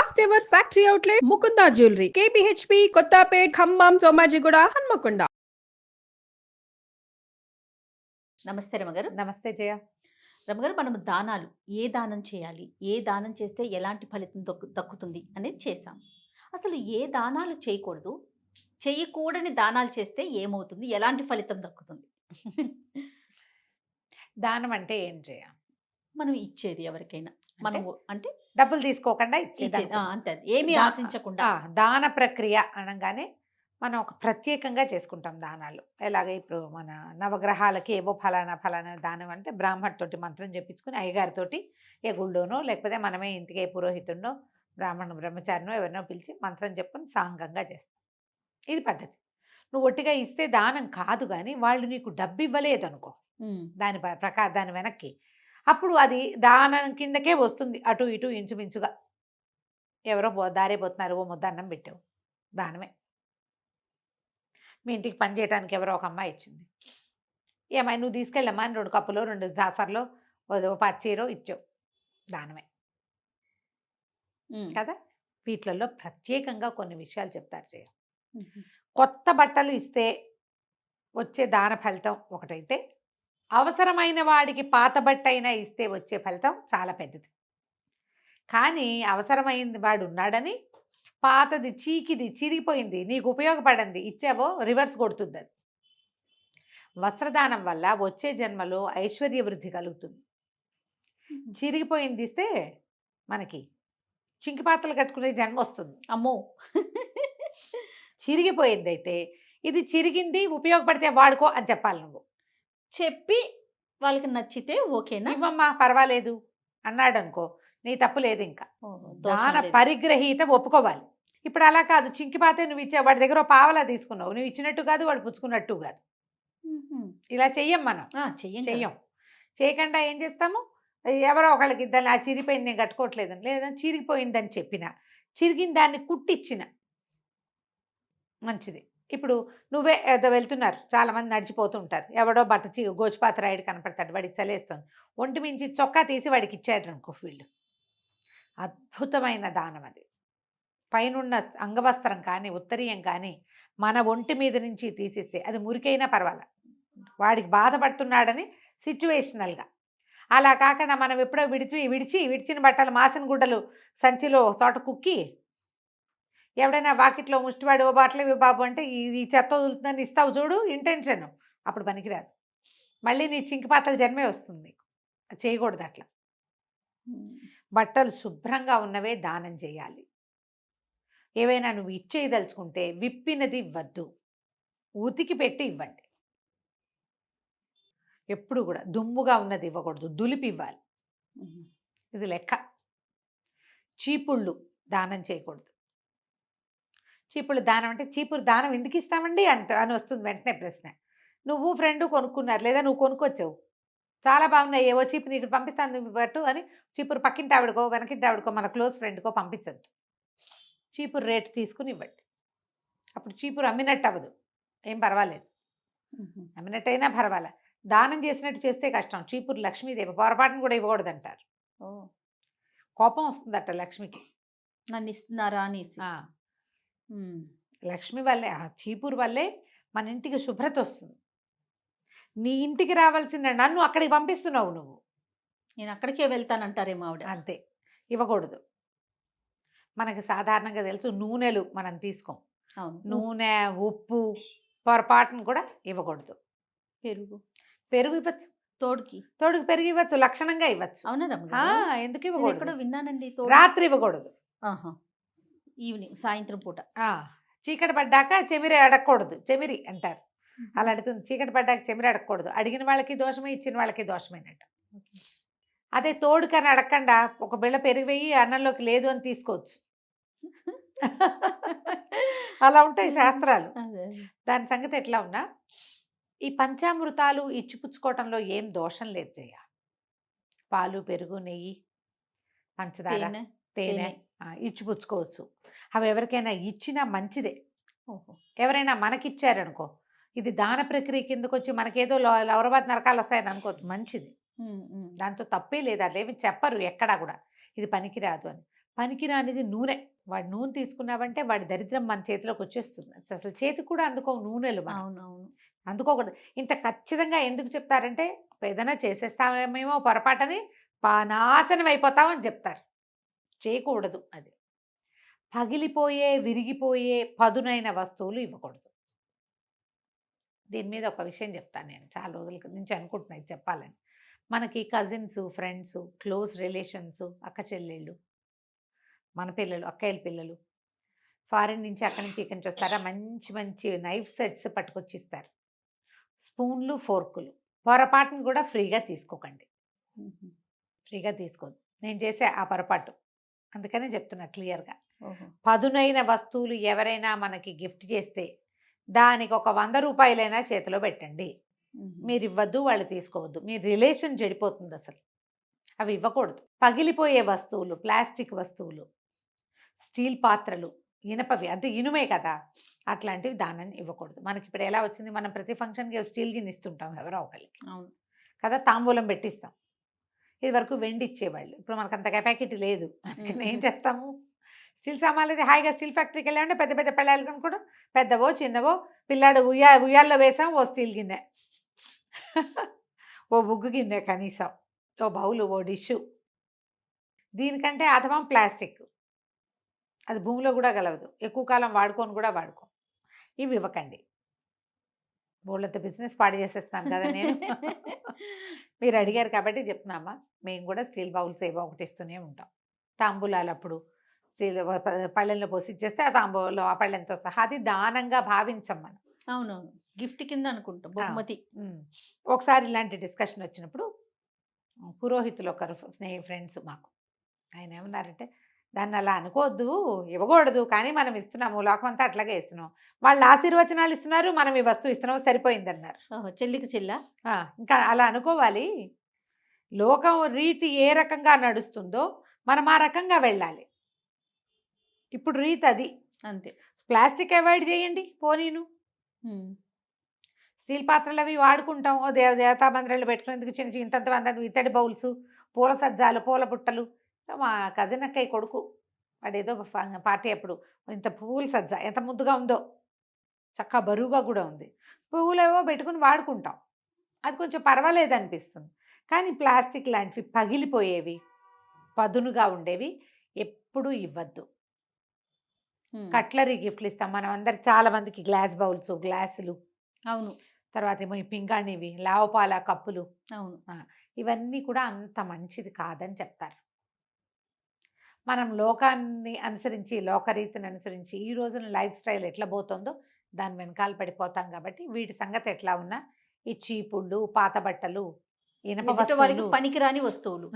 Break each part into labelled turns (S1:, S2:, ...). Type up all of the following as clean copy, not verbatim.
S1: First ever factory outlet Mukunda jewellery KPHB Kothapet Khammam Somajiguda Hanmakonda.
S2: నమస్తే రమగారు.
S3: నమస్తే జయ.
S2: రమగారు, మనం దానాలు ఏ దానం చేయాలి, ఏ దానం చేస్తే ఎలాంటి ఫలితం దక్కుతుంది అనేది చేసాం. అసలు ఏ దానాలు చేయకూడదు, చేయకూడని దానాలు చేస్తే ఏమవుతుంది, ఎలాంటి ఫలితం దక్కుతుంది?
S3: దానం అంటే ఏం జయ?
S2: మనం ఇచ్చేది ఎవరికైనా, మనము అంటే
S3: డబ్బులు తీసుకోకుండా
S2: ఇచ్చేది
S3: ఇచ్చేది.
S2: అంతే, ఏమీ ఆశించకుండా.
S3: దాన ప్రక్రియ అనగానే మనం ఒక ప్రత్యేకంగా చేసుకుంటాం దానాలు. ఎలాగ ఇప్పుడు మన నవగ్రహాలకి ఏవో ఫలానా ఫలానా దానం అంటే బ్రాహ్మణుడితోటి మంత్రం చెప్పించుకుని అయ్యగారితోటి ఏ గుళ్ళోనో లేకపోతే మనమే ఇంటికి ఏ పురోహితుడినో బ్రహ్మచారినో ఎవరినో పిలిచి మంత్రం చెప్పుకొని సాంగంగా చేస్తాం. ఇది పద్ధతి. నువ్వు ఒట్టిగా ఇస్తే దానం కాదు, కానీ వాళ్ళు నీకు డబ్బు ఇవ్వలేదు అనుకో, దాని దాని వెనక్కి, అప్పుడు అది దానం కిందకే వస్తుంది. అటు ఇటు ఇంచుమించుగా ఎవరో దారే పోతున్నారు, ఓ ముద్ద అన్నం పెట్టావు, దానమే. మీ ఇంటికి పని చేయడానికి ఎవరో ఒక అమ్మాయి ఇచ్చింది, ఏమై నువ్వు తీసుకెళ్ళమ్మా అని 2 కప్పులో 2 దాసర్లో ఓ పచ్చీరో ఇచ్చావు, దానమే కదా. వీటిలలో ప్రత్యేకంగా కొన్ని విషయాలు చెప్తారు చేయ. కొత్త బట్టలు ఇస్తే వచ్చే దాన ఫలితం ఒకటైతే, అవసరమైన వాడికి పాత బట్ట అయినా ఇస్తే వచ్చే ఫలితం చాలా పెద్దది. కానీ అవసరమైంది వాడు ఉన్నాడని పాతది చీకిది చిరిగిపోయింది నీకు ఉపయోగపడింది ఇచ్చావో రివర్స్ కొడుతుంది. అది వస్త్రదానం వల్ల వచ్చే జన్మలో ఐశ్వర్య వృద్ధి కలుగుతుంది. చిరిగిపోయింది ఇస్తే మనకి చింకి పాత్రలు కట్టుకునే జన్మ వస్తుంది.
S2: అమ్మో.
S3: చిరిగిపోయింది అయితే ఇది చిరిగింది ఉపయోగపడితే వాడుకో అని చెప్పాలి. నువ్వు
S2: చెప్పి వాళ్ళకి నచ్చితే ఓకేనా,
S3: ఇవ్వమ్మా పర్వాలేదు అన్నాడు అనుకో, నీ తప్పు లేదు. ఇంకా దాన పరిగ్రహీత ఒప్పుకోవాలి. ఇప్పుడు అలా కాదు, చింకిపాతే నువ్వు ఇచ్చావు, వాడి దగ్గర పావలా తీసుకున్నావు, నువ్వు ఇచ్చినట్టు కాదు వాడు పుచ్చుకున్నట్టు కాదు. ఇలా చెయ్యం మనం, చెయ్యం. చేయకుండా ఏం చేస్తాము, ఎవరో ఒకళ్ళకి దాన్ని ఆ చిరిగిపోయింది నేను కట్టుకోవట్లేదని, లేదా చిరిగిపోయిందని చెప్పిన, చిరిగిన దాన్ని కుట్టిచ్చిన మంచిది. ఇప్పుడు నువ్వే వెళ్తున్నారు, చాలామంది నడిచిపోతూ ఉంటారు, ఎవడో గోచుపాత రాయుడు కనపడతాడు, వాడికి చలేస్తుంది, ఒంటి మించి చొక్కా తీసి వాడికి ఇచ్చాడు అనుకో, వీళ్ళు అద్భుతమైన దానం అది. పైనున్న అంగవస్త్రం కానీ ఉత్తరీయం కానీ మన ఒంటి మీద నుంచి తీసిస్తే అది మురికైనా పర్వాలే, వాడికి బాధపడుతున్నాడని సిచ్యువేషనల్గా. అలా కాకుండా మనం ఎప్పుడో విడిచిన బట్టలు మాసిన గుడ్డలు సంచిలో చోట కుక్కి ఎవడైనా వాకిట్లో ముష్టివాడు ఓ బాటలు బాబు అంటే ఈ చెత్త వదులుతుందని ఇస్తావు చూడు, ఇంటెన్షన్, అప్పుడు పనికిరాదు. మళ్ళీ నీ చింకిపాతల జన్మే వస్తుంది. చేయకూడదు అట్లా. బట్టలు శుభ్రంగా ఉన్నవే దానం చేయాలి. ఏవైనా నువ్వు ఇచ్చేయదలుచుకుంటే విప్పినది ఇవ్వద్దు, ఉతికి పెట్టి ఇవ్వండి. ఎప్పుడు కూడా దుమ్ముగా ఉన్నది ఇవ్వకూడదు, దులిపి ఇవ్వాలి. ఇది లెక్క. చీపుళ్ళు దానం చేయకూడదు. చీపుళ్ళు దానం అంటే చీపురు దానం ఎందుకు ఇస్తామండి అని వస్తుంది వెంటనే ప్రశ్న. నువ్వు ఫ్రెండ్ కొనుక్కున్నారు, లేదా నువ్వు కొనుక్కొచ్చావు, చాలా బాగున్నాయి, ఏవో చీపు నీకు పంపిస్తాను పట్టు అని చీపురు పక్కింటి ఆవిడకో వెనకింటి ఆవిడకో మన క్లోజ్ ఫ్రెండ్కో పంపించద్దు. చీపురు రేట్ తీసుకుని ఇవ్వండి. అప్పుడు చీపురు అమ్మినట్టు అవ్వదు, ఏం పర్వాలేదు, అమ్మినట్టయినా పర్వాలే. దానం చేసినట్టు చేస్తే కష్టం. చీపురు లక్ష్మీదేవి, పొరపాటును కూడా ఇవ్వకూడదు అంటారు. కోపం వస్తుందట లక్ష్మికి,
S2: నన్ను ఇస్తున్నారా అనేసి.
S3: లక్ష్మి వల్లే, ఆ చీపురు వల్లే మన ఇంటికి శుభ్రత వస్తుంది. నీ ఇంటికి రావాల్సిన నన్ను అక్కడికి పంపిస్తున్నావు నువ్వు,
S2: నేను అక్కడికే వెళ్తానంటారేమో ఆవిడ.
S3: అంతే, ఇవ్వకూడదు. మనకి సాధారణంగా తెలుసు, నూనెలు మనం తీసుకోం, నూనె ఉప్పు పొరపాటును కూడా ఇవ్వకూడదు. పెరుగు ఇవ్వచ్చు, తోడుకి పెరుగు ఇవ్వచ్చు, లక్షణంగా ఇవ్వచ్చు.
S2: అవునా?
S3: ఎందుకు ఇవ్వకూడదు?
S2: విన్నానండి.
S3: రాత్రి ఇవ్వకూడదు,
S2: ఈవినింగ్ సాయంత్రం పూట.
S3: చీకటి పడ్డాక చెమిరి అడగకూడదు, చెమిరి అంటారు. అలా అడుగుతుంది, చీకటి పడ్డాక చెమిరి అడగకూడదు. అడిగిన వాళ్ళకి దోషమే, ఇచ్చిన వాళ్ళకి దోషమేనట్టు. అదే తోడుకని అడగకుండా ఒక బిళ్ళ పెరుగు వేయి అన్నంలోకి లేదు అని తీసుకోవచ్చు. అలా ఉంటాయి శాస్త్రాలు. దాని సంగతి ఎట్లా ఉన్నా ఈ పంచామృతాలు ఇచ్చిపుచ్చుకోవటంలో ఏం దోషం లేదు జయ. పాలు, పెరుగు, నెయ్యి, పంచదార, తేనె ఇచ్చిపుచ్చుకోవచ్చు. అవి ఎవరికైనా ఇచ్చినా మంచిదే. ఎవరైనా మనకిచ్చారనుకో, ఇది దాన ప్రక్రియ కిందకు వచ్చి మనకేదో లౌరబాద్ నరకాలు వస్తాయని అనుకోవచ్చు, మంచిది, దాంతో తప్పే లేదు. అదేమి చెప్పరు ఎక్కడా కూడా ఇది పనికిరాదు అని. పనికిరానిది నూనె. వాడి నూనె తీసుకున్నావంటే వాడి దరిద్రం మన చేతిలోకి వచ్చేస్తుంది. అసలు చేతికి కూడా అందుకో నూనెలు మనం.
S2: అవునవును.
S3: అందుకోకూడదు. ఇంత ఖచ్చితంగా ఎందుకు చెప్తారంటే ఏదైనా చేసేస్తామేమో పొరపాటని నాశనం అయిపోతామని చెప్తారు. చేయకూడదు అది. పగిలిపోయే, విరిగిపోయే పదునైన వస్తువులు ఇవ్వకూడదు. దీని మీద ఒక విషయం చెప్తాను నేను. చాలా రోజుల నుంచి అనుకుంటున్నా ఇది చెప్పాలని. మనకి కజిన్స్, ఫ్రెండ్స్, క్లోజ్ రిలేషన్స్, అక్క చెల్లెళ్ళు, మన పిల్లలు, అక్కయ్యల పిల్లలు ఫారిన్ నుంచి అక్కడి నుంచి ఇక్కడి నుంచి వస్తారా, మంచి మంచి నైఫ్ సెట్స్ పట్టుకొచ్చి ఇస్తారు. స్పూన్లు, ఫోర్కులు పొరపాటును కూడా ఫ్రీగా తీసుకోకండి. ఫ్రీగా తీసుకోవద్దు. నేను చేసే ఆ పొరపాటు, అందుకనే చెప్తున్నా క్లియర్గా. పదునైన వస్తువులు ఎవరైనా మనకి గిఫ్ట్ చేస్తే దానికి ఒక 100 రూపాయలైనా చేతిలో పెట్టండి. మీరు ఇవ్వద్దు, వాళ్ళు తీసుకోవద్దు. మీ రిలేషన్ చెడిపోతుంది అసలు. అవి ఇవ్వకూడదు. పగిలిపోయే వస్తువులు, ప్లాస్టిక్ వస్తువులు, స్టీల్ పాత్రలు, ఇనపవి, అంటే ఇనుమే కదా, అట్లాంటివి దానాన్ని ఇవ్వకూడదు. మనకి ఇప్పుడు ఎలా వచ్చింది, మనం ప్రతి ఫంక్షన్కి స్టీల్ గిన్నె ఇస్తుంటాం ఎవరో ఒకరికి.
S2: అవును
S3: కదా, తాంబూలం పెట్టిస్తాం. ఇది వరకు వెండి ఇచ్చేవాళ్ళు. ఇప్పుడు మనకు అంత కెపాసిటీ లేదు. అందుకని ఏం చేస్తాము, స్టీల్ సామాన్లు అయితే హాయిగా స్టీల్ ఫ్యాక్టరీకి వెళ్ళామంటే పెద్ద పెద్ద పెళ్ళాలు కొనుక్కోవడం, పెద్దవో చిన్నవో, పిల్లాడు ఉయ్యాల్లో వేసాం ఓ స్టీల్ గిన్నె, ఓ బుగ్గు గిన్నె, కనీసం ఓ బౌలు, ఓ డిష్షు. దీనికంటే అథవా ప్లాస్టిక్, అది భూమిలో కూడా కలవదు, ఎక్కువ కాలం వాడుకొని కూడా వాడుకో. ఇవి ఇవ్వకండి. బోళ్ళంత బిజినెస్ పాడు చేసేస్తాను కదా నేను. మీరు అడిగారు కాబట్టి చెప్తున్నామా. మేము కూడా స్టీల్ బౌల్స్ ఏవో ఒకటి ఇస్తూనే ఉంటాం. తాంబూలాలు అప్పుడు స్టీల్ పళ్ళెంలో పోసి ఇచ్చేస్తే ఆ తాంబూలం ఆ పళ్ళెంతో సహా అది దానంగా భావించం మనం.
S2: అవునవును, గిఫ్ట్ కింద అనుకుంటాం, బహుమతి.
S3: ఒకసారి ఇలాంటి డిస్కషన్ వచ్చినప్పుడు పురోహితులు ఒకరు ఫ్రెండ్స్ మాకు, ఆయన ఏమన్నారంటే, దాన్ని అలా అనుకోవద్దు, ఇవ్వకూడదు, కానీ మనం ఇస్తున్నాము, లోకమంతా అట్లాగే ఇస్తున్నాం, వాళ్ళు ఆశీర్వచనాలు ఇస్తున్నారు, మనం ఈ వస్తువు ఇస్తున్నాము, సరిపోయింది అన్నారు.
S2: చెల్లికి చెల్ల
S3: ఇంకా అలా అనుకోవాలి. లోకం రీతి ఏ రకంగా నడుస్తుందో మనం ఆ రకంగా వెళ్ళాలి. ఇప్పుడు రీతి అది
S2: అంతే.
S3: ప్లాస్టిక్ అవాయిడ్ చేయండి పోనీను. స్టీల్ పాత్రలు అవి వాడుకుంటాం, దేవతా మందిరాలు పెట్టుకునేందుకు చిన్న చిన్న ఇంతంత మంది ఇత్తడి బౌల్స్, పూల సజ్జాలు, పూల బుట్టలు. మా కజిన్ అక్కయ్య కొడుకు వాడు ఏదో పార్టీ అప్పుడు ఇంత పువ్వుల సజ్జ ఎంత ముద్దుగా ఉందో, చక్కగా బరువుగా కూడా ఉంది. పువ్వులు ఏవో పెట్టుకుని వాడుకుంటాం, అది కొంచెం పర్వాలేదు అనిపిస్తుంది. కానీ ప్లాస్టిక్ లాంటివి పగిలిపోయేవి, పదునుగా ఉండేవి ఎప్పుడూ ఇవ్వద్దు. కట్లరీ గిఫ్ట్లు ఇస్తాం మనం అందరికి, చాలా మందికి గ్లాస్ బౌల్స్, గ్లాసులు.
S2: అవును.
S3: తర్వాత ఏమో ఈ పింగాణివి, లావపాల కప్పులు.
S2: అవును.
S3: ఇవన్నీ కూడా అంత మంచిది కాదని చెప్తారు. మనం లోకాన్ని అనుసరించి, లోకరీతిని అనుసరించి ఈ రోజున లైఫ్ స్టైల్ ఎట్లా పోతుందో దాని వెనకాల పడిపోతాం. కాబట్టి వీటి సంగతి ఎట్లా ఉన్నా ఈ చీపుళ్ళు, పాత బట్టలు, ఇనప
S2: వాళ్ళకి పనికిరాని వస్తువులు,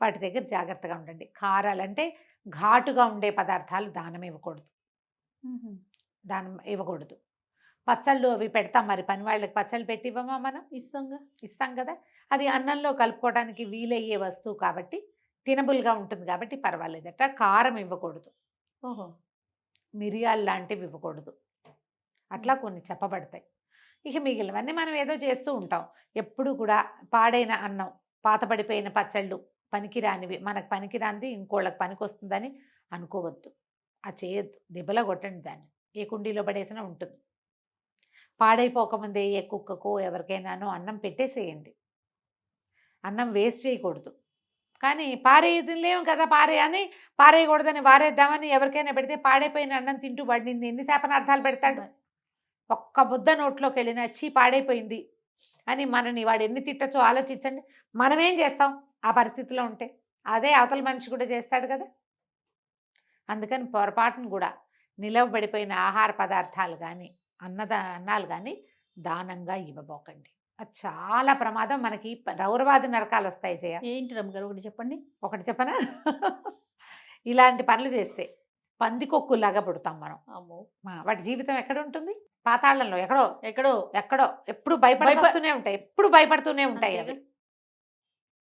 S3: వాటి దగ్గర జాగ్రత్తగా ఉండండి. కారాలంటే ఘాటుగా ఉండే పదార్థాలు దానం ఇవ్వకూడదు. దానం ఇవ్వకూడదు. పచ్చళ్ళు అవి పెడతాం, మరి పని వాళ్ళకి పచ్చళ్ళు పెట్టి ఇవ్వమా మనం? ఇస్తాం కదా. అది అన్నంలో కలుపుకోవడానికి వీలయ్యే వస్తువు కాబట్టి, తినబుల్గా ఉంటుంది కాబట్టి పర్వాలేదట. కారం ఇవ్వకూడదు, మిరియాలు లాంటివి ఇవ్వకూడదు. అట్లా కొన్ని చెప్పబడతాయి. ఇక మిగిలినవన్నీ మనం ఏదో చేస్తూ ఉంటాం. ఎప్పుడు కూడా పాడైన అన్నం, పాతపడిపోయిన పచ్చళ్ళు, పనికిరానివి, మనకు పనికిరానిది ఇంకోళ్ళకి పనికి వస్తుందని అనుకోవద్దు. అది చేయొద్దు. దెబ్బలా కొట్టండి దాన్ని, ఏ కుండీలో పడేసినా ఉంటుంది. పాడైపోకముందే ఏ కుక్కకో ఎవరికైనానో అన్నం పెట్టేసేయండి. అన్నం వేస్ట్ చేయకూడదు. కానీ పారేయలేము కదా, పారేయకూడదని వారేద్దామని ఎవరికైనా పెడితే పాడైపోయిన అన్నం తింటూ వాడిని ఎన్ని శాపనార్థాలు పెడతాడు. ఒక్క బుద్ధ నోట్లోకి వెళ్ళినా చీ పాడైపోయింది అని మనని వాడు ఎన్ని తిట్టచ్చో ఆలోచించండి. మనమేం చేస్తాం ఆ పరిస్థితిలో ఉంటే? అదే అవతల మనిషి కూడా చేస్తాడు కదా. అందుకని పొరపాటును కూడా నిలవబడిపోయిన ఆహార పదార్థాలు కానీ, అన్నాలు కానీ దానంగా ఇవ్వబోకండి. అది చాలా ప్రమాదం. మనకి రౌరవాది నరకాలు వస్తాయి. జయ,
S2: ఏంటి రమ్మగారు ఒకటి చెప్పండి.
S3: ఒకటి చెప్పనా? ఇలాంటి పనులు చేస్తే పందికొక్కులాగా పుడతాం మనం. వాటి జీవితం ఎక్కడ ఉంటుంది? పాతాళంలో ఎక్కడో ఎక్కడో ఎక్కడో. ఎప్పుడు భయపడుతూనే ఉంటాయి అవి.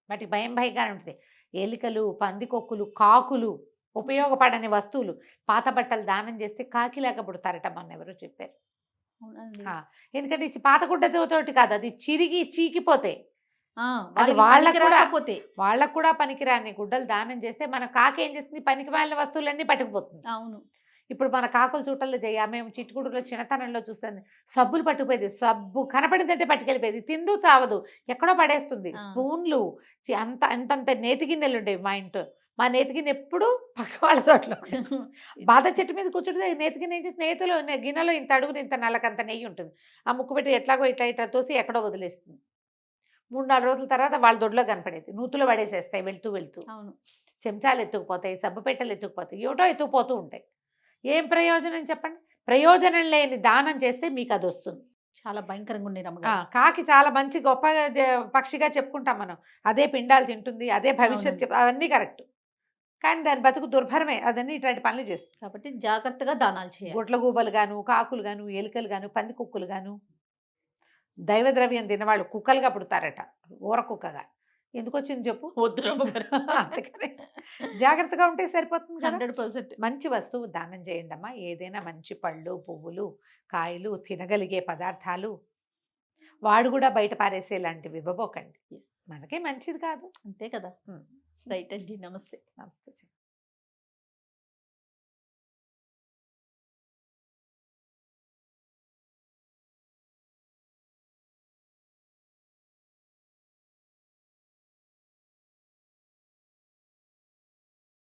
S3: వాటి భయంగానే ఉంటుంది. ఎలికలు, పందికొక్కులు, కాకులు, ఉపయోగపడని వస్తువులు, పాత బట్టలు దానం చేస్తే కాకిలాగా పుడతారట, మన ఎవరో చెప్పారు. ఎందుకంటే పాత గుడ్డతోటి కాదు, అది చిరిగి చీకిపోతే
S2: ఆ,
S3: అది
S2: వాళ్ళకి
S3: వాళ్ళకు
S2: పనికి
S3: కూడా
S2: రాకపోతే
S3: వాళ్ళకు కూడా పనికిరాని గుడ్డలు దానం చేస్తే మన కాకి ఏం చేస్తుంది, పనికి మాలిన వస్తువులన్నీ పట్టుకుపోతుంది.
S2: అవును.
S3: ఇప్పుడు మన కాకులు చూటల్లో చేయ మేము చిట్టుకుడులో చిన్నతనంలో చూస్తాను, సబ్బులు పట్టుకుపోయేది, సబ్బు కనపడిందంటే పట్టుకెళ్ళిపోయేది, తిందు చావదు, ఎక్కడో పడేస్తుంది.
S2: ఆ.
S3: స్పూన్లు అంత అంతంత నేతి గిన్నెలు ఉండేవి మా ఇంట్లో. మా నేతి గిన్నె ఎప్పుడు పక్క వాళ్ళ తోటలో ఉండేది. బాధ చెట్టు మీద కూర్చుంటే నేతి గిన్నె ఏం చేసి నేతిలో గిన్నెలో ఇంత అడుగుని ఇంత నల్లకంత నెయ్యి ఉంటుంది. ఆ ముక్కు పెట్టి ఎట్లాగో ఇట్లా ఇట్లా తోసి ఎక్కడో వదిలేస్తుంది. 3-4 రోజుల తర్వాత వాళ్ళ దొడ్లో కనపడేది, నూతులో పడేసేస్తాయి వెళ్తూ వెళ్తూ.
S2: అవును.
S3: చెంచాలు ఎత్తుకుపోతాయి, సబ్బు పెట్టెలు ఎత్తుకుపోతాయి, ఏటో ఎత్తుకుపోతూ ఉంటాయి. ఏం ప్రయోజనం చెప్పండి? ప్రయోజనం లేని దానం చేస్తే మీకు అది వస్తుంది.
S2: చాలా భయంకరంగా ఉండే రమ్మగారు.
S3: కాకి చాలా మంచి గొప్ప పక్షిగా చెప్పుకుంటాం మనం, అదే పిండాలు తింటుంది, అదే భవిష్యత్తు, అవన్నీ కరెక్ట్. కానీ దాని బతుకు దుర్భరమే, అదన్నీ ఇట్లాంటి పనులు చేస్తుంది.
S2: కాబట్టి జాగ్రత్తగా దానాలు చేయాలి.
S3: గుట్ల గూబలు గాను, కాకులు గాను, ఎలుకలు గాను, పంది కుక్కలు గాను, దైవ ద్రవ్యం తినవాళ్ళు కుక్కలుగా పుడతారట, ఊర కుక్కగా. ఎందుకు వచ్చింది చెప్పు?
S2: వద్దు రమ్మగారు.
S3: అందుకని జాగ్రత్తగా ఉంటే సరిపోతుంది కదా.
S2: 100%.
S3: మంచి వస్తువు దానం చేయండి అమ్మా. ఏదైనా మంచి పళ్ళు, పువ్వులు, కాయలు, తినగలిగే పదార్థాలు, వాడు కూడా బయట పారేసేలాంటివి ఇవ్వబోకండి.
S2: Yes.
S3: మనకే మంచిది కాదు.
S2: అంతే కదా. రైట్ అండి. నమస్తే.
S3: నమస్తే.